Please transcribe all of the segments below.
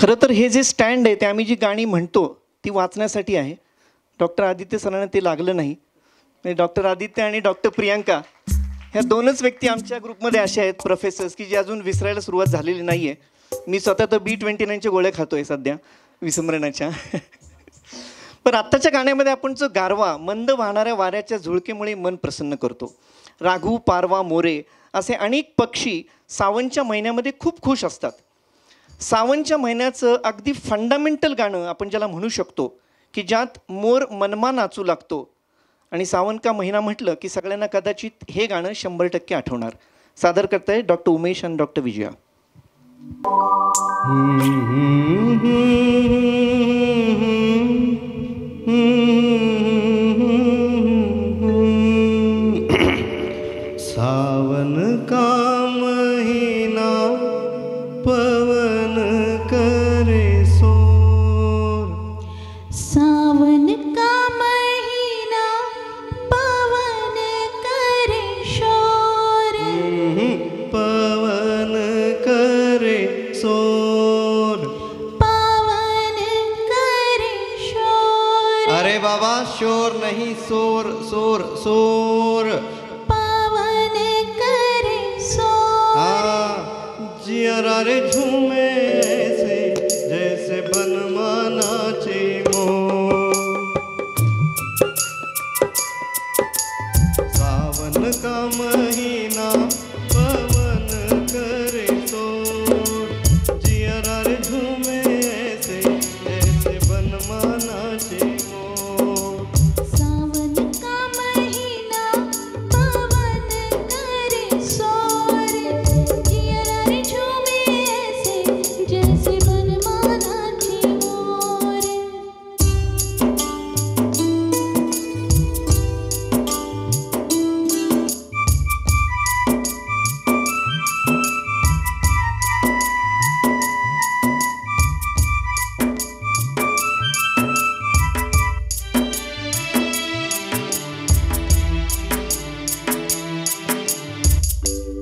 खरं तर हे जे स्टँड आहे ते आम्ही जी गाणी म्हणतो ती वाचण्यासाठी आहे. डॉक्टर आदित्य सरांना ते लागलं नाही. डॉक्टर आदित्य आणि डॉक्टर प्रियांका ह्या दोनच व्यक्ती आमच्या ग्रुपमध्ये अशा आहेत प्रोफेसर्स की जे अजून विसरायला सुरुवात झालेली नाही आहे. मी स्वतः तर B29च्या गोळ्या खातो आहे सध्या विस्मरणाच्या. पण आत्ताच्या गाण्यामध्ये आपण जो गारवा मंद वाहणाऱ्या वाऱ्याच्या झुळकेमुळे मन प्रसन्न करतो. राघू, पारवा, मोरे असे अनेक पक्षी सावनच्या महिन्यामध्ये खूप खुश असतात. सावनच्या महिन्याचं अगदी फंडामेंटल गाणं आपण ज्याला म्हणू शकतो की ज्यात मोर मनमा नाचू लागतो आणि सावन का महिना म्हटलं की सगळ्यांना कदाचित हे गाणं 100% आठवणार. सादर करताय डॉक्टर उमेश आणि डॉक्टर विजया. सावन का महीना पवन करे शोर. सावन का महीना पवन करे शोर. पवन करे शोर. पवन करे शोर. अरे बाबा शोर नहीं शोर शोर शोर. पवन करे शोर. हाँ जियरा रे झूमे ऐसे जैसे बनमा नाचे मोर. सावन का महीना पवन करे शोर. जियरा रे झूमे ऐसे जैसे बनमा नाचे मोर. सावन का महीना पवन करे शोर. जियरा रे झूमे ऐसे जैसे बनमाना नाचे मोर.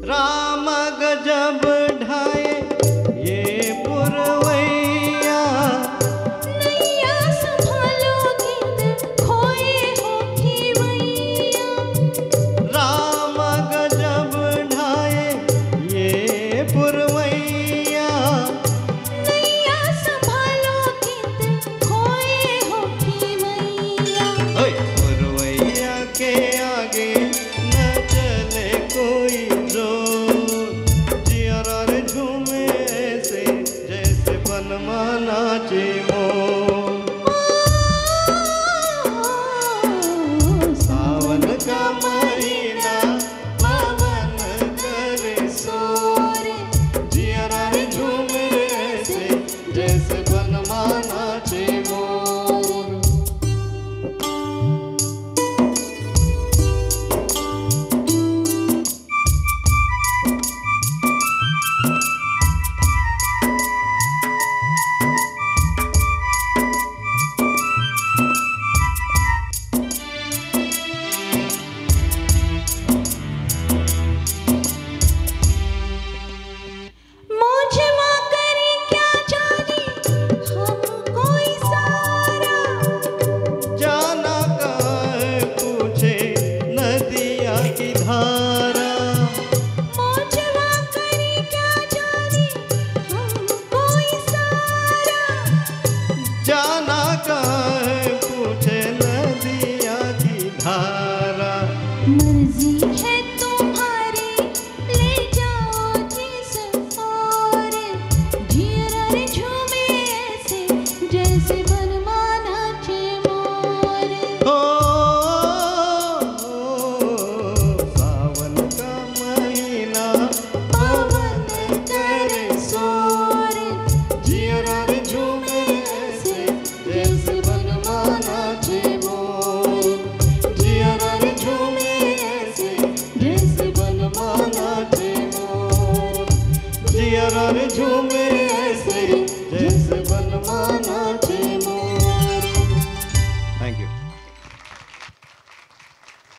राम गजब ढाए ये पुरवैया. नैया संभालो गीत खोए हो खीवैया. राम गजब ढाए ये पुरवैया. नैया संभालो गीत खोए हो खीवैया. ओए पुरवैया के आगे न चले कोई जोर. जियरा रे झूमे ऐसे जैसे बनमा नाचे मोर. सावन का महीना पवन करे शोर. जियरा रे झूमे ऐसे जैसे बनमा नाचे मोर. मौजवा करे क्या जाने हम कोई सारा. जाना कहाँ है पूछे नदिया की धारा. मौजवा करे क्या जाने हम कोई सारा. जाना कहाँ है पूछे नदिया की धारा. मर्जी है तुम्हारी ले जाओ जिस ओर. जियरा रे झूमे ऐसे जैसे बनमाना नाचे मोर. सावन का महीना पवन करे शोर. जियरा रे झूमे ऐसे जैसे बनमा नाचे मोर. जियरा रे झूमे ऐसे जैसे बनमा नाचे मोर. जियरा रे झूमे